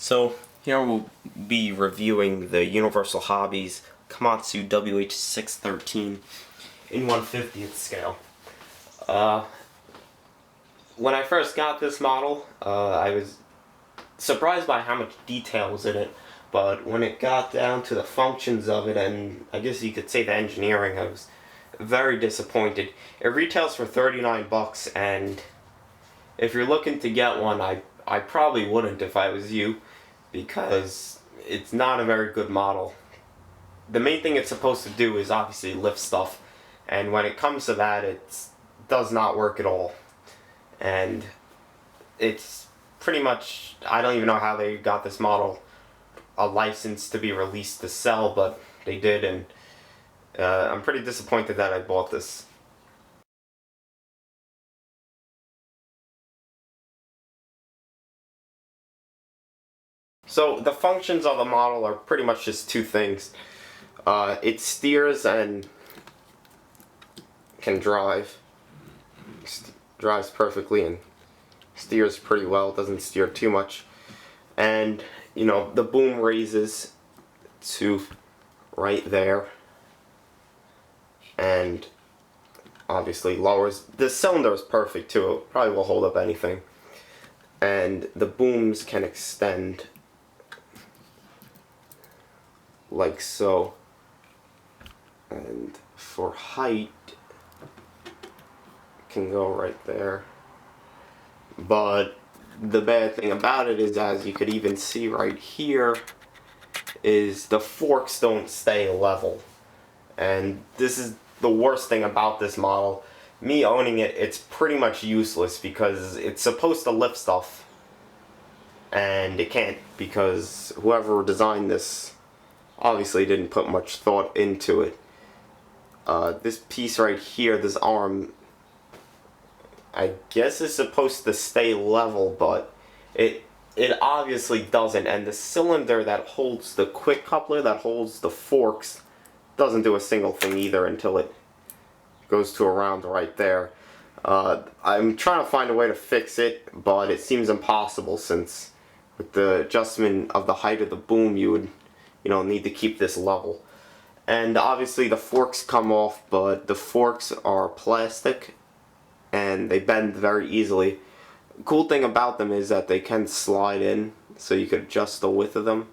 So here we'll be reviewing the Universal Hobbies Komatsu WH613 in 1/50th scale. When I first got this model, I was surprised by how much detail was in it, but when it got down to the functions of it, and I guess you could say the engineering, I was very disappointed. It retails for 39 bucks, and if you're looking to get one, I probably wouldn't if I was you, because it's not a very good model. The main thing it's supposed to do is obviously lift stuff, and when it comes to that, it does not work at all. And it's pretty much, I don't even know how they got this model a license to be released to sell, but they did, and I'm pretty disappointed that I bought this. So the functions of the model are pretty much just two things. It steers and can drive. Drives perfectly and steers pretty well, doesn't steer too much. And, you know, the boom raises to right there. And obviously lowers. The cylinder is perfect too, it probably will hold up anything. And the booms can extend like so. And for height, can go right there. But the bad thing about it is, as you could even see right here, is the forks don't stay level. And this is the worst thing about this model. Me owning it, it's pretty much useless because it's supposed to lift stuff and it can't, because whoever designed this obviously didn't put much thought into it. This piece right here, this arm, I guess is supposed to stay level, but it obviously doesn't. And the cylinder that holds the quick coupler, that holds the forks, doesn't do a single thing either until it goes to around right there. I'm trying to find a way to fix it, but it seems impossible, since with the adjustment of the height of the boom, you would, need to keep this level. And obviously the forks come off, but the forks are plastic and they bend very easily. Cool thing about them is that they can slide in, so you could adjust the width of them.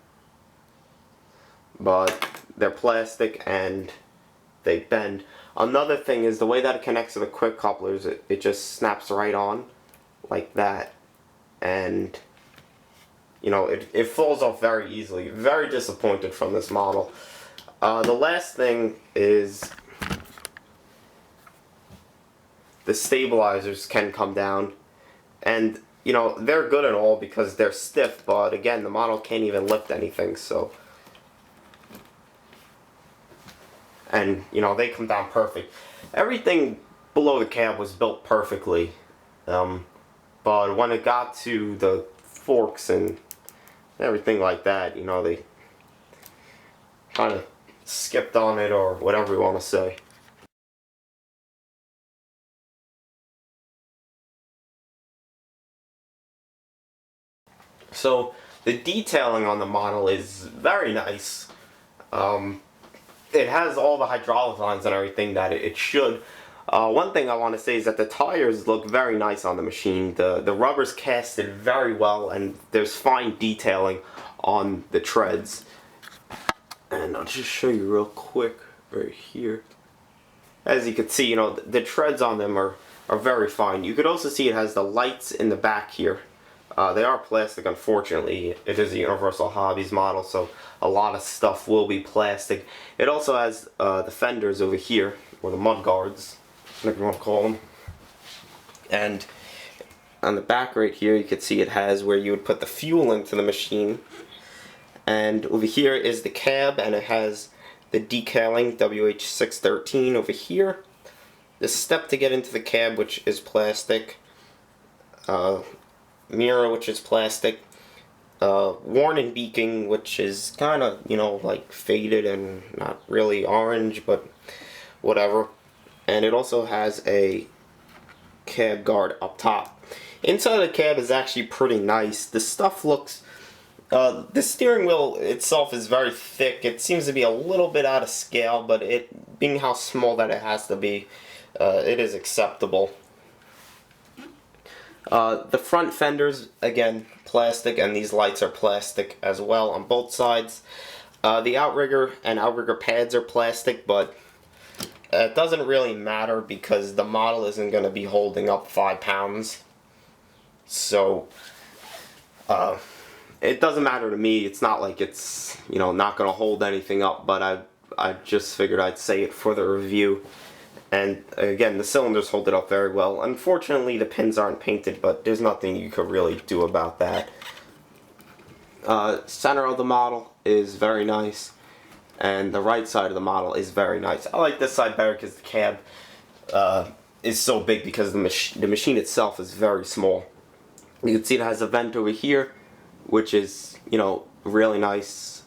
But they're plastic and they bend. Another thing is the way that it connects to the quick couplers, it just snaps right on like that. And it falls off very easily. Very disappointed from this model. The last thing is the stabilizers can come down, and they're good and all because they're stiff, but again, the model can't even lift anything, so, and they come down perfect. Everything below the cab was built perfectly, but when it got to the forks and everything like that, they kind of skipped on it, or whatever you want to say. So the detailing on the model is very nice. It has all the hydraulic lines and everything that it should. One thing I want to say is that the tires look very nice on the machine. The rubber's casted very well, and there's fine detailing on the treads. And I'll just show you real quick right here. As you can see, the treads on them are very fine. You could also see it has the lights in the back here. They are plastic, unfortunately. It is a Universal Hobbies model, so a lot of stuff will be plastic. It also has the fenders over here, or the mud guards, whatever you want to call them. And on the back right here, you can see it has where you would put the fuel into the machine. And over here is the cab, and it has the decaling WH613 over here. The step to get into the cab, which is plastic. Mirror, which is plastic. Warning beacon, which is kind of, like faded and not really orange, but whatever. And it also has a cab guard up top. Inside the cab is actually pretty nice. The stuff looks The steering wheel itself is very thick. It seems to be a little bit out of scale, but it being how small that it has to be, it is acceptable. The front fenders, again, plastic, and these lights are plastic as well on both sides. The outrigger and outrigger pads are plastic, but it doesn't really matter because the model isn't going to be holding up 5 pounds. So, it doesn't matter to me. It's not like it's, not going to hold anything up, but I just figured I'd say it for the review. And again, the cylinders hold it up very well. Unfortunately, the pins aren't painted, but there's nothing you could really do about that. Center of the model is very nice, and the right side of the model is very nice. I like this side better because the cab is so big because the machine itself is very small. You can see it has a vent over here, which is, really nice.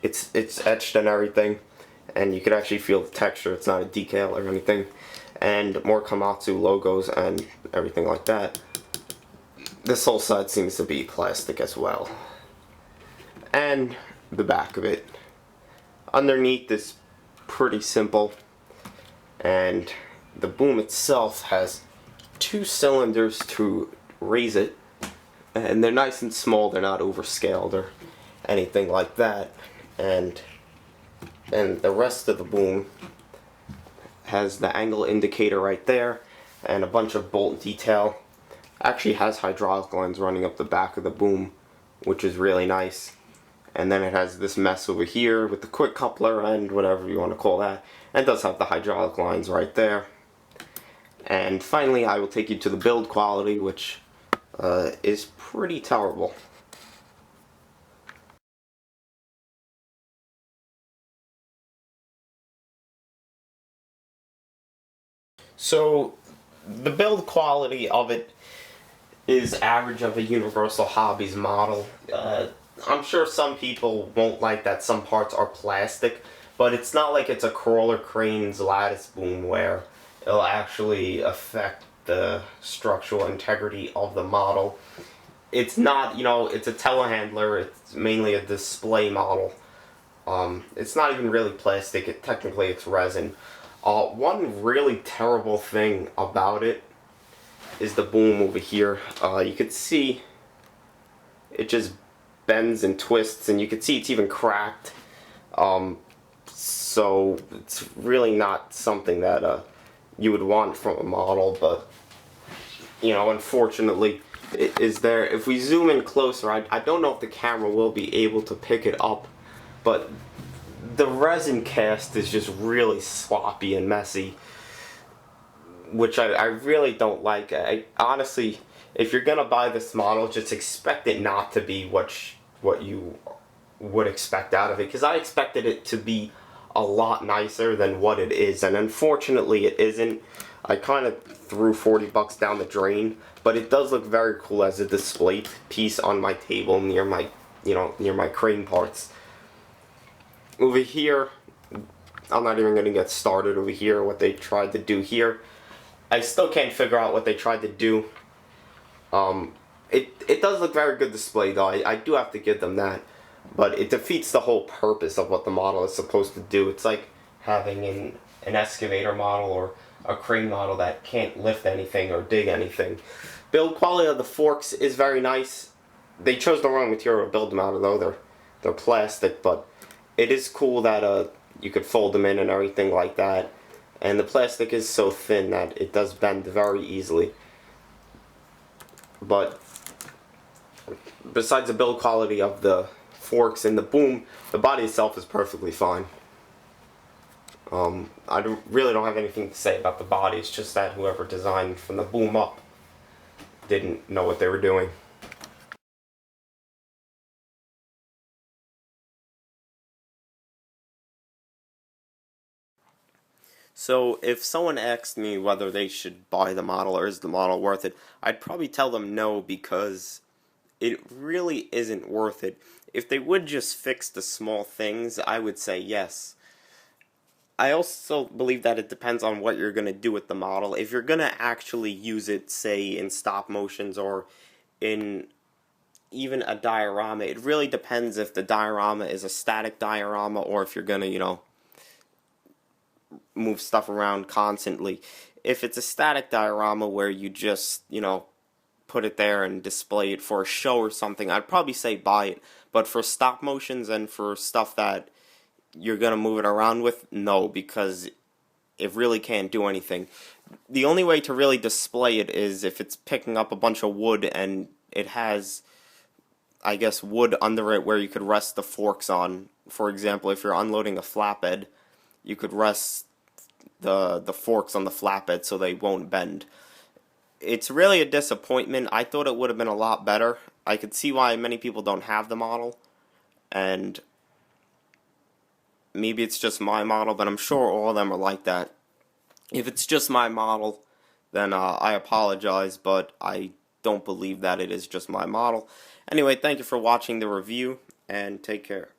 It's etched and everything, and you can actually feel the texture. It's not a decal or anything. And more Komatsu logos and everything like that. This whole side seems to be plastic as well. And the back of it. Underneath is pretty simple. And the boom itself has 2 cylinders to raise it. And they're nice and small. They're not overscaled or anything like that. And the rest of the boom has the angle indicator right there and a bunch of bolt detail. Actually has hydraulic lines running up the back of the boom, which is really nice. And then it has this mess over here with the quick coupler and whatever you want to call that. And it does have the hydraulic lines right there. And finally, I will take you to the build quality, which is pretty terrible. So, the build quality of it is average of a Universal Hobbies model. I'm sure some people won't like that some parts are plastic, but it's not like it's a Crawler Crane's lattice boom where it'll actually affect the structural integrity of the model. It's not, it's a telehandler, it's mainly a display model. It's not even really plastic, technically it's resin. One really terrible thing about it is the boom over here. You could see it just bends and twists, and you can see it's even cracked. So it's really not something that you would want from a model, but unfortunately it is there. If we zoom in closer, I don't know if the camera will be able to pick it up, but the resin cast is just really sloppy and messy, which I really don't like. Honestly, if you're gonna buy this model, just expect it not to be what you would expect out of it, because I expected it to be a lot nicer than what it is, and unfortunately it isn't. I kind of threw 40 bucks down the drain, but it does look very cool as a display piece on my table near my crane parts. Over here, I'm not even going to get started over here, what they tried to do here. I still can't figure out what they tried to do. It does look very good display though, I do have to give them that. But it defeats the whole purpose of what the model is supposed to do. It's like having an excavator model or a crane model that can't lift anything or dig anything. Build quality of the forks is very nice. They chose the wrong material to build them out of though. They're plastic, but it is cool that you could fold them in and everything like that. And the plastic is so thin that it does bend very easily. But besides the build quality of the forks and the boom, the body itself is perfectly fine. Really don't have anything to say about the body. It's just that whoever designed from the boom up didn't know what they were doing. So if someone asked me whether they should buy the model or is the model worth it, I'd probably tell them no, because it really isn't worth it. If they would just fix the small things, I would say yes. I also believe that it depends on what you're going to do with the model. If you're going to actually use it, say, in stop motions or in, even a diorama. It really depends if the diorama is a static diorama or if you're gonna, you know, move stuff around constantly. If it's a static diorama where you just, you know, put it there and display it for a show or something, I'd probably say buy it. But for stop motions and for stuff that you're gonna move it around with, no, because it really can't do anything. The only way to really display it is if it's picking up a bunch of wood and it has, I guess, wood under it where you could rest the forks on. For example, if you're unloading a flatbed, you could rest the forks on the flatbed so they won't bend. It's really a disappointment. I thought it would have been a lot better. I could see why many people don't have the model, and maybe it's just my model, but I'm sure all of them are like that. If it's just my model, then I apologize, but I don't believe that it is just my model. Anyway, thank you for watching the review, and take care.